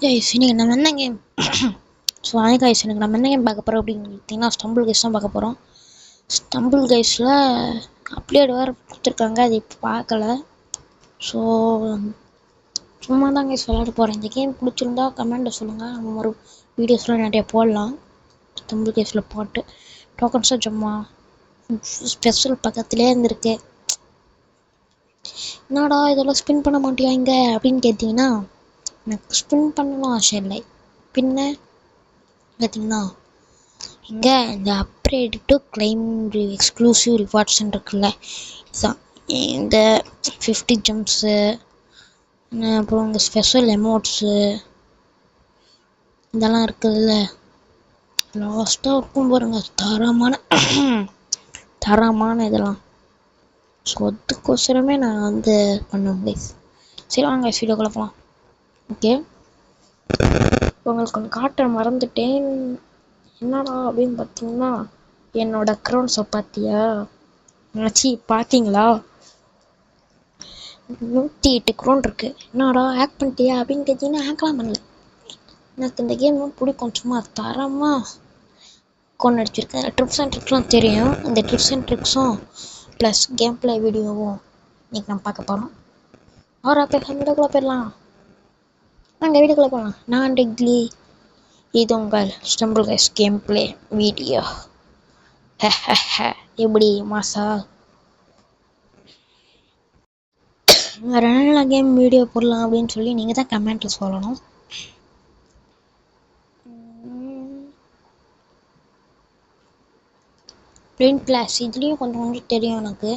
Guys இன்னைக்கு நம்ம என்ன கேம் கைஸ் எனக்கு நம்ம என்ன கேம் பார்க்க போகிறோம் அப்படின்னு பார்த்தீங்கன்னா ஸ்டம்பிள் கைஸ் தான் பார்க்க போகிறோம். ஸ்டம்பிள் கைஸில் அப்டேட் வேறு கொடுத்துருக்காங்க, அது இப்போ பார்க்கல. ஸோ சும்மா தான் கைஸ் விளையாட போகிறேன். இந்த கேம் பிடிச்சிருந்தா கமெண்ட்டில் சொல்லுங்கள், நம்ம ஒரு வீடியோஸ்லாம் நிறைய போடலாம். ஸ்டம்பிள் கைஸில் போட்டு டோக்கன்ஸாக சும்மா ஸ்பெஷல் பக்கத்துலேயே இருந்திருக்கு. என்னடா இதெல்லாம் ஸ்பின் பண்ண மாட்டியா இங்கே அப்படின்னு கேட்டிங்கன்னா, எனக்கு ஸ்பின் பண்ணணும் ஆசை இல்லை. பின்ன பார்த்தீங்கன்னா இங்கே இந்த upgrade to claim exclusive rewards இருக்குல்ல, இதுதான் இந்த 50 ஜம்ப்ஸு, அப்புறம் இந்த ஸ்பெஷல் எமௌண்ட்ஸு இதெல்லாம் இருக்குதுல்ல, லாஸ்ட்டாக இருக்கும் பாருங்க தரமான இதெல்லாம். ஸோ அதுக்கோசரமே நான் வந்து பண்ணுவேன் கைஸ். சரி வாங்க வீடியோக்குள்ள போகலாம். ஓகே, உங்களுக்கு ஒன்று காட்ட மறந்துட்டேன். என்னடா அப்படின்னு பார்த்தீங்கன்னா, என்னோட அக்கௌண்ட்ஸை பார்த்தியா ஆச்சு பார்த்தீங்களா? 108 க்ரோன் இருக்குது. என்னடா ஹேக் பண்ணிட்டியா அப்படின்னு கேட்டிங்கன்னா, ஹேக்லாம் பண்ணல. எனக்கு இந்த கேம் பிடிக்கும், சும்மா தரமாக கொண்டு அடிச்சிருக்கேன். ட்ரிப்ஸ் அண்ட் ட்ரிக்ஸ்லாம் தெரியும். இந்த ட்ரிப்ஸ் அண்ட் ட்ரிக்ஸும் ப்ளஸ் கேம் பிளே வீடியோவும் இன்றைக்கி நம்ம பார்க்க போகிறோம். அப்போ வீடியோக்குள்ளே போயிடலாம். நாங்கள் வீடியோக்குள்ளே போகலாம். நான் டிக்லி, இது உங்கள் stumble guys game play video. எப்படி மாசா வேறு நல்ல கேம் வீடியோ போடலாம் அப்படின்னு சொல்லி நீங்கள் தான் கமெண்ட்டில் சொல்லணும். பிரிண்ட் கிளாஸ் இதுலேயும் கொஞ்சம் தெரியும் எனக்கு.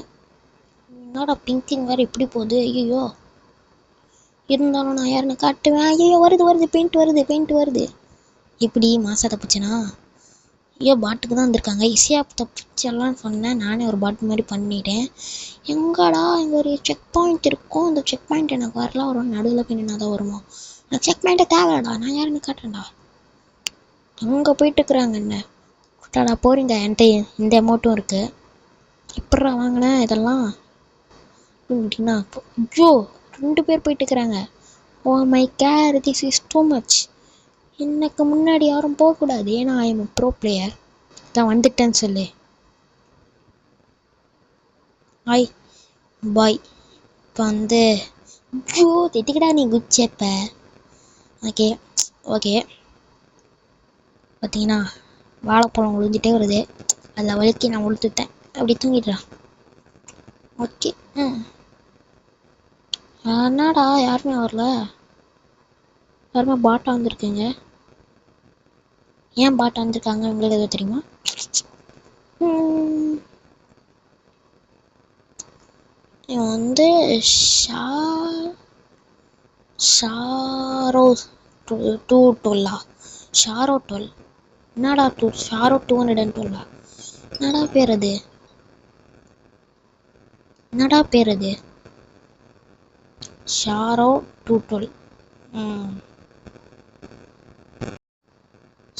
என்னோட பிங்கிங் வேறு எப்படி போகுது, ஐயோ இருந்தாலும் நான் யாருன்னு காட்டுவேன். ஐயோ வருது பெயிண்ட் வருது. இப்படி மாசா தப்பிச்சேனா? ஐயோ பாட்டுக்கு தான் வந்திருக்காங்க. ஈஸியாக தப்பிச்செல்லாம் சொன்னேன், நானே ஒரு பாட்டு மாதிரி பண்ணிட்டேன். எங்கடா இங்கே ஒரு செக் பாயிண்ட் இருக்கும், அந்த செக் பாயிண்ட் எனக்கு வரல. ஒரு நடுவில் பின்னா தான் வருமா? நான் செக் பாயிண்ட்டை தேவைடா, நான் யாருன்னு காட்டுறேன்டா. அங்கே போயிட்டுருக்குறாங்க என்ன கூட்டாடா போறீங்க. என்கிட்ட இந்த அமௌண்ட்டும் இருக்குது. எப்படா வாங்கினேன் இதெல்லாம் அப்படின்னா, ஐயோ 2 பேர் போயிட்டுருக்குறாங்க. Oh my care, this is too much. எனக்கு முன்னாடி யாரும் போகக்கூடாது, ஏன்னா ஐ எம் ப்ரோ பிளேயர். தான் வந்துட்டேன்னு சொல்லு. Hi bye. இப்போ வந்து ஐயோ திட்டிக்கடா நீ குச்சேப்ப. ஓகே பார்த்தீங்கன்னா வாழைப்பழம் விழுந்துட்டே வருது, அதில் வலிக்கு நான் உளுத்துட்டேன். அப்படி தூங்கிடுறான். ஓகே என்னடா யாருமே வரல, யாருமே பாட்டா வந்திருக்குங்க. ஏன் பாட்டா வந்திருக்காங்க உங்களுக்கு எதாவது தெரியுமா? இவன் வந்து ஷாரோ 212. ஷாரோ 12. என்னடா ஷாரோ 212? என்னடா பேர் அது? ஷாரோ 212.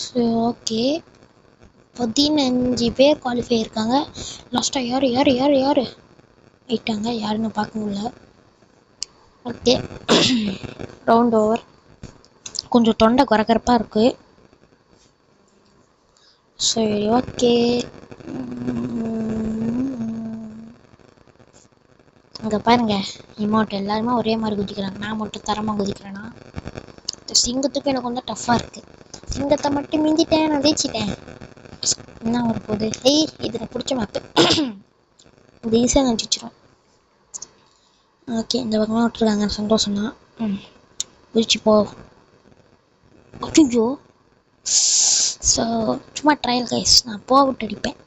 சரி ஓகே, 15 பேர் குவாலிஃபை இருக்காங்க. லாஸ்ட்டாக யார் ஆயிட்டாங்க, யாருன்னு பார்க்க முடியல. Okay round over. கொஞ்சம் தொண்டை குறக்கறப்பாக இருக்குது. சரி ஓகே, அங்கே பாருங்க இமோட் எல்லாருமே ஒரே மாதிரி குதிக்கிறாங்க, நான் மட்டும் தரமாக குதிக்கிறேன்னா. இந்த சிங்கத்துக்கு எனக்கு வந்து டஃப்பாக இருக்குது. சிங்கத்தை மட்டும் மிஞ்சிட்டேன், நான் ஜெயிச்சிட்டேன். என்ன ஒரு போகுது, இதில் பிடிச்ச மேப்பு. இது ஈஸியாக நான் ஜெயிச்சிடும். ஓகே இந்த பக்கமாக விட்டுருக்காங்க, சந்தோஷம் தான். குதிச்சு போ. ஐயோ ஸோ சும்மா ட்ரையல் கைஸ், நான் விட்டு அடிப்பேன்.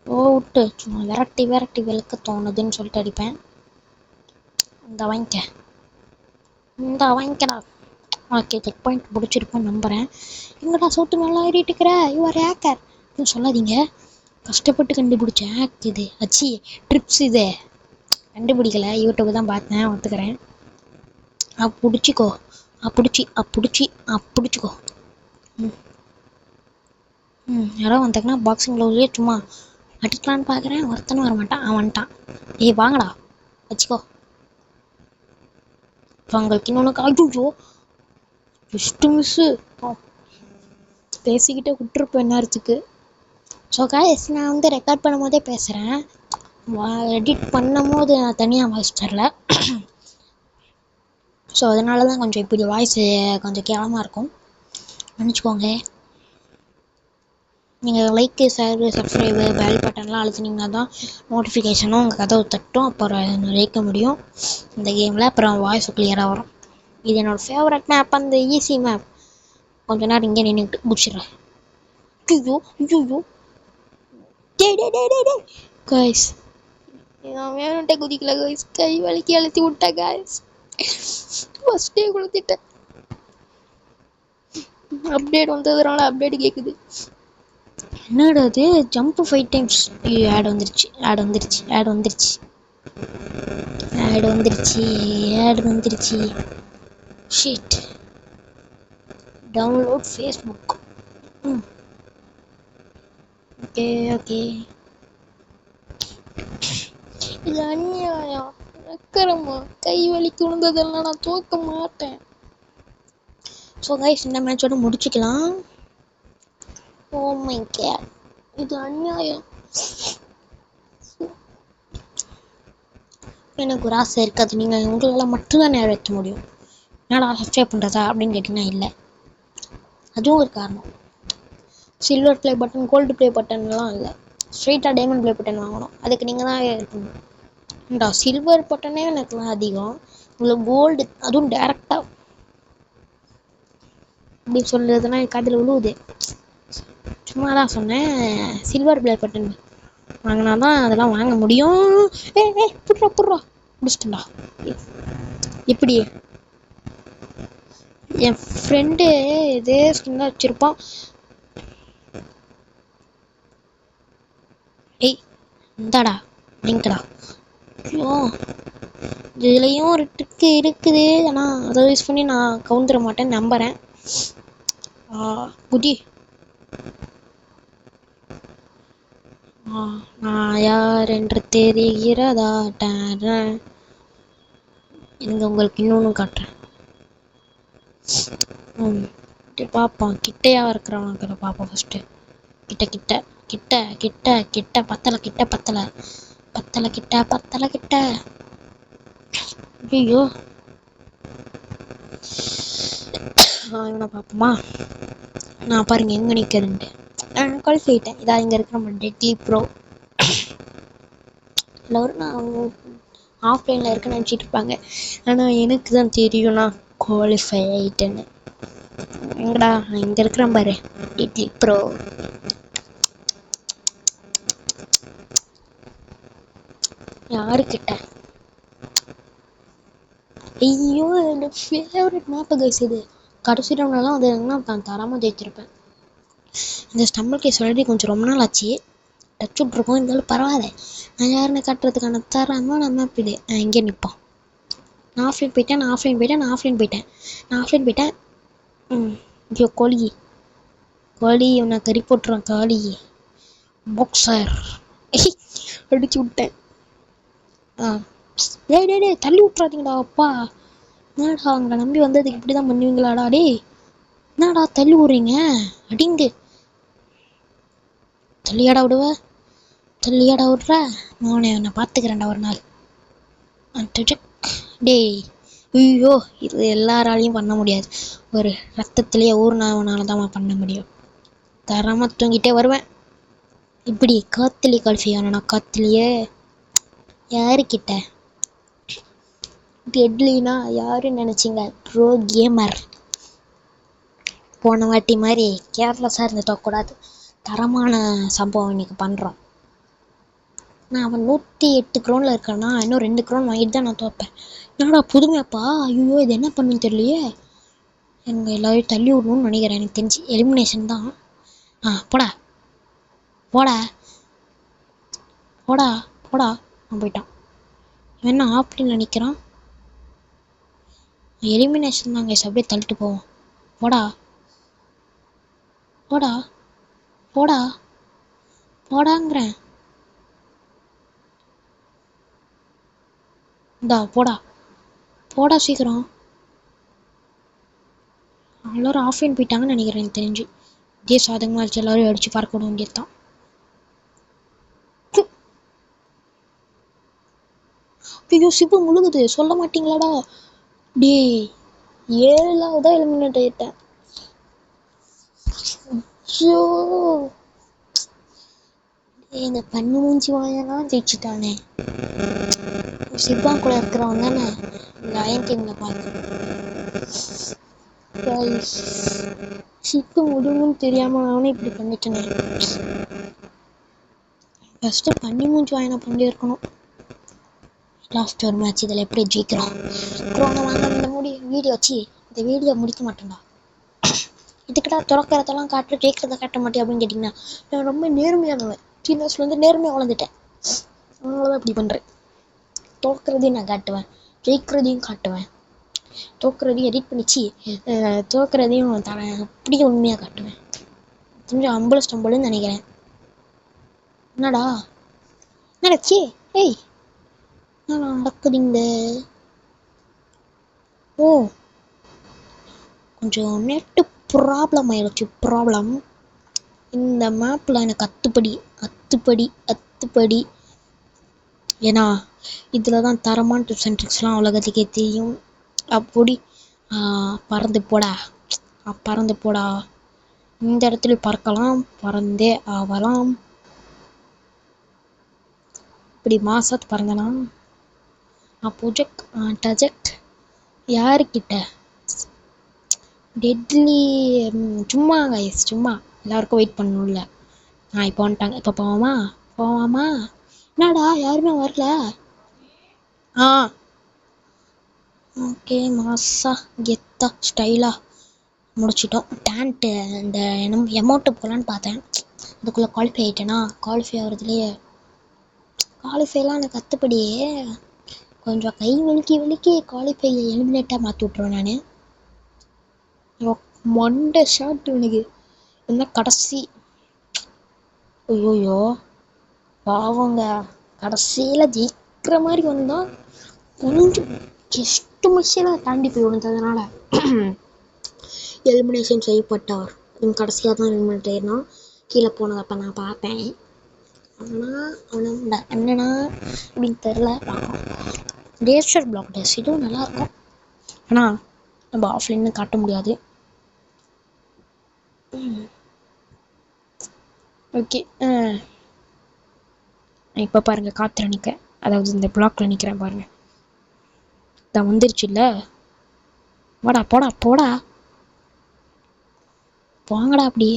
விட்டு சும்மா விரட்டி வெளுக்க தோணுதுன்னு சொல்லிட்டு அடிப்பேன். இந்த வாங்கிக்கடா. ஓகே செக் பாயிண்ட் பிடிச்சிருப்பேன்னு நம்புகிறேன். எங்கடா சோத்து நல்லா ஏறிட்டு இருக்கிற, யுவர் ஹேக்கர் அப்படின்னு சொல்லாதீங்க. கஷ்டப்பட்டு கண்டுபிடிச்ச ஹேக் இது, அச்சி ட்ரிப்ஸ் இது கண்டுபிடிக்கல, யூடியூப் தான் பார்த்தேன், ஒத்துக்கிறேன். பிடிச்சிக்கோ. பிடிச்சிக்கோ. யாரோ வந்தாங்கன்னா பாக்ஸிங் க்ளவுஸ்லேயே சும்மா அடிக்கலான்னு பார்க்குறேன், ஒருத்தனும் வரமாட்டான். அவன் வந்துட்டான். வாங்கடா வச்சுக்கோ. உங்களுக்கு இன்னொன்று ஐயோ ஜஸ்ட்டு மிஸ்ஸு பேசிக்கிட்டே விட்டுருப்பேன் நேரத்துக்கு. ஸோ காய்ஸ் நான் வந்து ரெக்கார்ட் பண்ணும் போதே பேசுகிறேன், எடிட் பண்ணும் போது நான் தனியாக வாய்ஸ் தரல. ஸோ அதனால தான் கொஞ்சம் இப்படி வாய்ஸ் கொஞ்சம் கேவலமாக இருக்கும், மன்னிச்சுக்கோங்க. நீங்கள் லைக்கு ஷேரு சப்ஸ்கிரைபு பெல் பட்டன்லாம் அழுத்தினீங்கன்னா தான் நோட்டிஃபிகேஷனும் உங்கள் கதவு தட்டும், அப்புறம் ஜெயிக்க முடியும் இந்த கேமில். அப்புறம் வாய்ஸ் கிளியராக வரும். இது என்னோடய ஃபேவரட் மேப், அந்த ஈஸி மேப். கொஞ்ச நேரம் இங்கே நின்றுட்டு முடிச்சிடுறேன். ஐயோ ஐயோ டே காய்ஸ், நான் வேணுன்ட்டே குதிக்கல காய்ஸ், கை வலிக்கு அழுத்தி விட்டேன் காய்ஸ். ஃபஸ்ட்டே குளுத்திட்டேன். அப்டேட் வந்ததுனால அப்டேட் கேட்குது. என்னடா அது ஜம்ப் 5 டைம்ஸ். ஆட் வந்துருச்சு. ஷிட். Download Facebook. ஓகே. இது அநியாயம், அக்கறமா. கை வலிக்கு விழுந்ததெல்லாம் நான் தூக்க மாட்டேன். ஸோ கைஸ் இந்த மேட்சோட முடிச்சுக்கலாம். ஓ மை காட், இது அநியாயம். எனக்கு ஒரு ஆசை இருக்காது, நீங்கள் உங்களால் மட்டும்தான் நிறைவேற்ற முடியும். என்னடா சப்ஸ்கிரைப் பண்ணுறதா அப்படின்னு கேட்டிங்கன்னா இல்லை, அதுவும் ஒரு காரணம். Silver play button, gold play பட்டன்லாம் இல்லை, ஸ்ட்ரெயிட்டாக டைமண்ட் ப்ளே பட்டன் வாங்கணும். அதுக்கு நீங்கள் தான் இருக்கணும். ஏண்டா சில்வர் பட்டனே எனக்குலாம் அதிகம், இவ்வளோ கோல்டு, அதுவும் டேரெக்டாக அப்படி சொல்கிறதுனா என் காதில் விழுவுது. சும்மா தான் சொன்னேன், சில்வர் ப்ளே பட்டன் வாங்கினா தான் அதெல்லாம் வாங்க முடியும். புட்றா முடிச்சிட்டா. இப்படி என் ஃப்ரெண்டு இதே ஸ்கின் தான் வச்சுருப்பான். இந்தாடா லிங்க்டா. ஐயோ இதுலேயும் ஒரு ட்ரிக்கு இருக்குது, ஆனால் அதை யூஸ் பண்ணி நான் கவுந்துட மாட்டேன்னு நம்புகிறேன். குடி. நான் யார் என்று தெரிகிறதா? இங்க உங்களுக்கு இன்னொன்று காட்டுறேன். பார்ப்போம் கிட்டையா இருக்கிறவங்க பார்ப்போம். ஃபஸ்ட்டு கிட்ட பத்தலை. ஐயோ இவனை பார்ப்போமா? நான் பாருங்க எங்கே நிற்கிறேன்ட்டு குவாலிஃபை ஆகிட்டேன். இதான் இங்கே இருக்கிற டெட்லி ப்ரோ. எல்லோரும் நான் ஆஃப்லைனில் இருக்குன்னு நினச்சிட்டு இருப்பாங்க, ஆனால் எனக்கு தான் தெரியும் நான் குவாலிஃபை ஆகிட்டேன்னு. எங்கடா இங்கே இருக்கிறேன் பாரு, டெட்லி ப்ரோ. யாருக்கிட்ட? ஐயோ என்னோட ஃபேவரட் மேப்பு கைஸ் இது. கடைசி ரவுண்ட்லாம் அது நான் தராமல் ஜெயிச்சிருப்பேன். இந்த ஸ்டம்பிள் கேஸ் ஆல்ரெடி கொஞ்சம் ரொம்ப நாள் ஆச்சு, டச் விட்ருக்கோம். இருந்தாலும் பரவாயில்ல, நான் யாருன்னு காட்டுறதுக்கான தரமாக நான் மேப் இது. இங்கே நிற்போம். நான் ஆஃப்லைன் போயிட்டேன். ஐயோ கோழி உன்னை கறி போட்டுருவான் காளி பாக்ஸர். அடிச்சு விட்டேன். டே தள்ளி விட்றாதீங்கடா அப்பா. என்னடா அங்கே நம்பி வந்ததுக்கு இப்படி தான் பண்ணுவீங்களாடா? என்னடா தள்ளி விட்றீங்க? அடிங்கு. தள்ளியாடா விட்ற? நான் பார்த்துக்கிறேன்டா ஒரு நாள். டேய் ஐயோ, இது எல்லாராலையும் பண்ண முடியாது, ஒரு ரத்தத்திலேயே ஊர்னாவனால தான் பண்ண முடியும். தரமாக தூங்கிட்டே வருவேன். இப்படி காத்துலேயே குவாலிஃபை ஆனேன். காத்துலேயே யாருக்கிட்ட? டெட்லினா யாருன்னு நினச்சிங்க? Pro gamer. போன வாட்டி மாதிரி கேர்லெஸ்ஸாக இருந்துட்டக்கூடாது, தரமான சம்பவம் இன்றைக்கி பண்ணுறோம். நான் அவன் 108 க்ரோனில் இருக்கான்னா, இன்னும் 2 க்ரோன் வாங்கிட்டு தான் நான் தோப்பேன். என்னடா புதுமையாப்பா? ஐயோ இது என்ன பண்ணுன்னு தெரியலையே. எங்கள் எல்லோரையும் தள்ளி விடணும்னு நினைக்கிறேன். எனக்கு தெரிஞ்சு எலிமினேஷன் தான். போடா நான் போயிட்டான். என்ன ஆப்லைன் நினைக்கிறான்? எலிமினேஷன் தான் கைஸ், அப்படியே தள்ளிட்டு போவோம். போடாங்கிறேன். இந்தா போடா சீக்கிரம். எல்லாரும் ஆஃப்லைன் போயிட்டாங்கன்னு நினைக்கிறேன் எனக்கு தெரிஞ்சு. இதே சாதகமாக வச்சு எல்லாரும் அடிச்சு பார்க்க வேண்டியது தான். ஐயோ சிப்பு முழுகுது, சொல்ல மாட்டீங்களாடா? டே 7ஆவதா எலிமினேட் ஆயிட்டேன். ஐயோ இந்த பண்ணு மூஞ்சி வாயெல்லாம் ஜெயிச்சுட்டானே. சிப்பா கூட இருக்கிறவன் தானே லயன் கிங்ல பார்த்து சிப்பு முடியும்னு தெரியாம நானும் இப்படி பண்ணிட்டேனே. ஃபர்ஸ்ட் பண்ணி மூஞ்சி வாயனை பண்ணி இருக்கணும். லாஸ்ட் ஒரு மேட்ச் இதில் எப்படி ஜெயிக்கிறோம். கொரோனா வாங்க இந்த வீடியோ வச்சு இந்த வீடியோ முடிக்க மாட்டேன்டா. இதுக்கிட்ட திறக்கிறதெல்லாம் காட்டு, ஜெயிக்கிறத காட்ட மாட்டேன் அப்படின்னு கேட்டிங்கன்னா நான் ரொம்ப நேர்மையானவன். சின்ன வயசுலேருந்து நேர்மையாக வளர்ந்துட்டேன். அதனாலதான் இப்படி பண்ணுறேன். தோற்கிறதையும் நான் காட்டுவேன், ஜெயிக்கிறதையும் காட்டுவேன். தோற்கிறதையும் எடிட் பண்ணிச்சு, தோற்கிறதையும் அப்படியே உண்மையாக காட்டுவேன். கொஞ்சம் அம்பள ஸ்டம்பளுன்னு நினைக்கிறேன். என்னடா நடச்சி? ஏய் என்ன நடக்குதுங்க? ஓ கொஞ்சம் நெட்டு ப்ராப்ளம் ஆயிடுச்சு. ப்ராப்ளம் இந்த மேப்பில் எனக்கு அத்துப்படி. ஏன்னா இதில் தான் தரமான டிப்ஸ் அண்ட் ட்ரிக்ஸ்லாம் உலகத்துக்கே தெரியும். அப்படி பறந்து போடா. இந்த இடத்துல பறக்கலாம், பறந்தே ஆகலாம். இப்படி மாசாத்து பறந்தனா ப்ரொஜெக்ட் டஜெக்ட் யாருக்கிட்ட டெட்லி சும்மா கைஸ், சும்மா எல்லாருக்கும் வெயிட் பண்ணணும்ல. இப்போ வந்துட்டாங்க. இப்போ போவாமா? என்னடா யாருமே வரல? ஓகே மாசா கெத்தா ஸ்டைலா முடிச்சிட்டோம். டேண்ட்டு இந்த எமௌண்ட்டு போகலான்னு பார்த்தேன். அதுக்குள்ளே குவாலிஃபை ஆகிட்டேன்னா, குவாலிஃபை ஆகிறதுலையே குவாலிஃபைலாம் எனக்கு கற்றுப்படியே கொஞ்சம் கை வலிக்கி குவாலிஃபை எலிமினேட்டாக மாற்றி விட்ருவேன் நான். மண்டை ஷாட் எனக்கு என்ன கடைசி. ஐயோயோ பாவங்க, கடைசியில் ஜெயிக்கிற மாதிரி வந்தால் கொஞ்சம் ஜஸ்ட்டு மிஸ்ஸில் தாண்டி போய் விழுந்ததுனால எலிமினேஷன் செய்யப்பட்டவர். கடைசியாக தான் எலிமினேட் ஆயிருந்தான். கீழே போனதப்போ நான் பார்ப்பேன். ஆனால் அவனை என்னன்னா அப்படின்னு தெரில. டேஸ்டர் பிளாக் டேஸ் இதுவும் நல்லாயிருக்கும். ஆனால் நம்ம ஆஃப்லைன்னு காட்ட முடியாது. ஓகே இப்போ பாருங்கள் காற்றுல நிற்க, அதாவது இந்த பிளாக்கில் நிற்கிறேன் பாருங்கள். தான் வந்துருச்சு இல்லை? போடா போங்கடா அப்படி.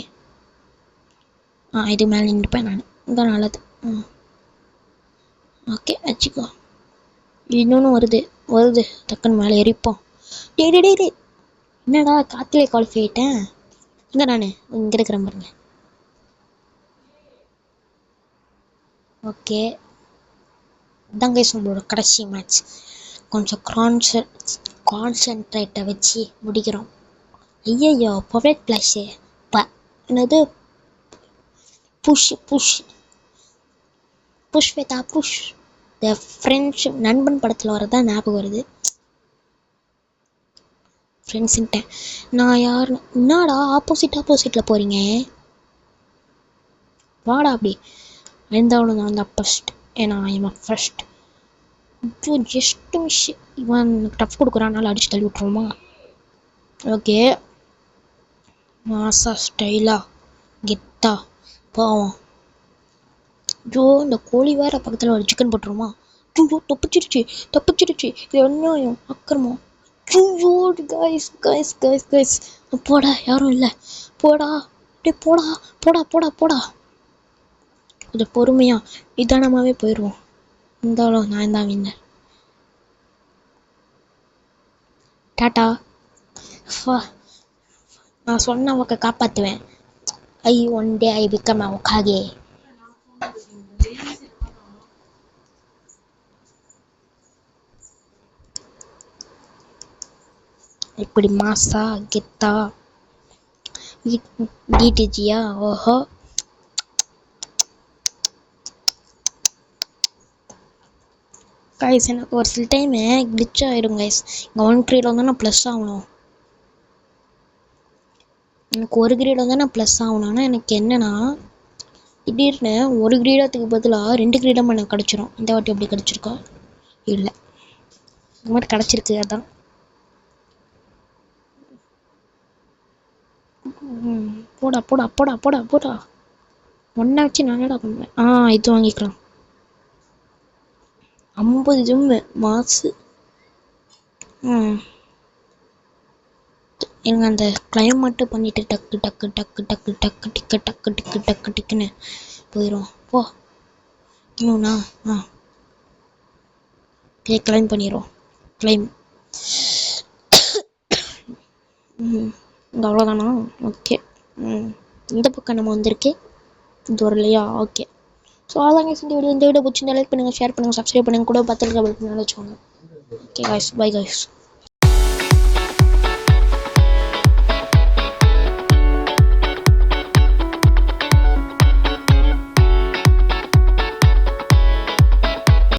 இது மேலே நின்றுப்பேன் நான். இதான் நல்லது. ஓகே வச்சுக்கோ. இன்னொன்று வருது டக்குன்னு மேலே எரிப்போம். டே என்னடா காற்றுலே குவாலிஃபை ஆகிட்டேன். இங்கே நான் இங்கே இருக்கிறேன் பாருங்க. ஓகே இதான் கைஸ் நம்மளோட கடைசி மேட்ச். கொஞ்சம் கான்சென்ட்ரேட்டை வச்சு முடிக்கிறோம். ஐயோ பர்ஃபெக்ட் ப்ளஸ்ஸு என்னது push Veda push. The friendship Nanban படத்தில் வரதான் ஞாபகம் வருது. ஃப்ரெண்ட்ஸுன்ட்டேன் நான் யார்? என்னடா ஆப்போசிட்டில் போகிறீங்க? வாடா அப்படி. இருந்தாலும் நான் தான் ஃபஸ்ட். ஏன்னா இவன் ஃபஸ்ட். Just miss. இவன் டஃப் கொடுக்குறானால அடிச்சு தள்ளி விட்ருவோமா? ஓகே மாசா ஸ்டைலா கெத்தா போவோம். இந்த கோழி வேற பக்கத்தில் ஒரு சிக்கன் போட்டுருமா? தப்பிச்சிருச்சு. இது அநியாயம், அக்கிரமம். கைஸ் போடா, யாரும் இல்லை. போடா கொஞ்சம் பொறுமையா நிதானமாகவே போயிடுவோம். இருந்தாலும் நான் தான் வின்னர். டாட்டா. நான் சொன்ன உக்க காப்பாற்றுவேன். One day I become Hokage. இப்படி மாசா கெத்தா டிடிஜியா. ஓஹோ கைஸ் எனக்கு ஒரு சில டைமு கிளிச் ஆகிடும் கைஸ். இங்கே 1 ட்ரீல வந்து நான் ப்ளஸ் ஆகணும். எனக்கு ஒரு கிரீடம் தான் நான் ப்ளஸ் ஆகணும். ஆனால் எனக்கு என்னன்னா திடீர்னு ஒரு கிரீடத்துக்கு பதிலாக 2 கிரீடம் எனக்கு கிடச்சிரும். இந்த வாட்டி எப்படி கிடச்சிருக்கா? இல்லை, இந்த மாதிரி கிடச்சிருக்கு. அதான் போடா போடா போடா போடா போடா. ஒன்றை வச்சு நான் என்னடா பண்ணுவேன்? இது வாங்கிக்கலாம். 50 ஜிம்மு மாசு. எங்க அந்த கிளைம் மட்டும் பண்ணிட்டு டக்கு டக்கு டக்கு டக்கு டக்கு டிக்கு டக்கு டிக்கு டக்கு டிக்குன்னு போயிடும். போ இன்னும்ண்ணா கிளைம் பண்ணிடுவோம். கிளைம் இங்கே அவ்வளோதானா? ஓகே. இந்த பக்கம் நம்ம வந்திருக்கு. இது வரலையா? ஓகே. ஸோ அதாங்க இந்த வீடியோ பிடிச்சிருந்தா லைக் பண்ணுங்கள், ஷேர் பண்ணுங்கள், சப்ஸ்கிரைப் பண்ணுங்கள், கூட பத்திரிக்கை வச்சுக்கோங்க. Okay guys, by guys.